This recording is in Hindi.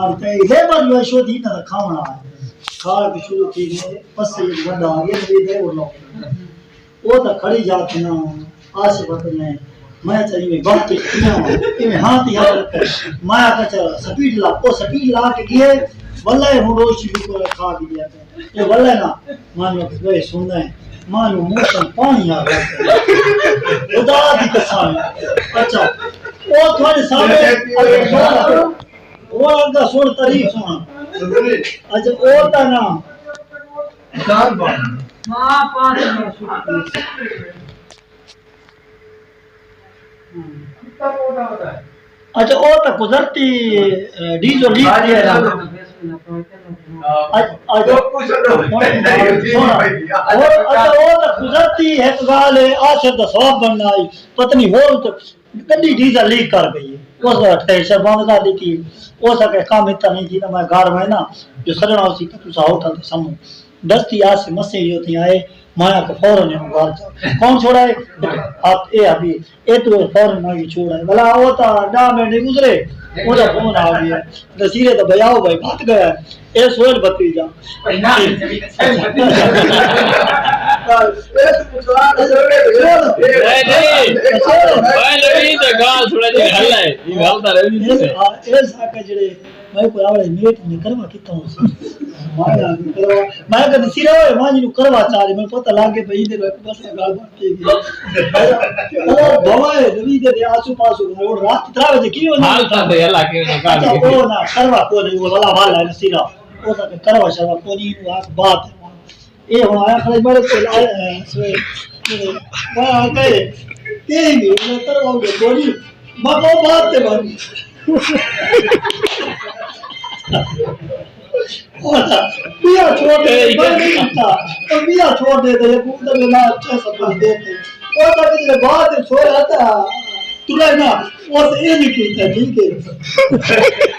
और ते ये बात जो शो थी ना खावना खा के शुरू थी ने पसे बंदा आगे भी दे वो वो तो खड़ी जात ना आसे बात ने मैं चाहिए बात के में हाथ याद रख माया का चला स्पीड ला के गए वल्ले हुडोशी को खा दिया ये वल्ले ना मानो वे सुनना है मानो मौसम पानी आ गया खुदा दी कसम अच्छा वो थोड़े सामने वो अंदा सुन तारीफ सुना अच्छा वो ता ना जान बात मां पास में अच्छा वो तो गुजरती डीजो लीक दिया ना अच्छा वो तो गुजरती है गाल है आशा तो सब बनना आई पत्नी हो तो कभी डीजल लीक कर गई उस टेंशन बंद कर दी थी हो सके काम इतना नहीं थी ना मैं घर में ना जो सजना उसी का तुसा होटल तो समूह दस्ती आज से मसे ही होती आए माया को फौरन हम घर जाओ कौन छोड़ा है आप ए अभी ए तो फौरन मांगी छोड़ा है भला वो तो डा में नहीं गुजरे वो तो फोन आ गया नसीरे तो भैयाओ भाई बात गया ए सोल भतीजा ना नहीं तो गाल थोड़ा जी हल्ला है ये हल्ला रहे ए साका जड़े मैं को आवड़े नेट नहीं करवा कितो माया करवा मैं का नसीरे ओए मां जी करवा चाहे मैं पता लागे भाई दे बस गाल बात की ओ भवाए रवि दे आसू पासू रोड रात 3 बजे की हाल था दे हल्ला के गाल ओ ना करवा को नहीं वो वाला वाला नसीरा ओ सा करवा शर्मा को नहीं आंख बात ए हो आया खड़े बड़े को लाए सो मैं कहे के भी मैं करवा के बोली मको बात ते बनी बिया छोड़ दे तो बिया छोड़ दे ये कूद में ना अच्छा सब देते वो तो किसी बात छोड़ आता तुला ना वो से ये नहीं कहता ठीक है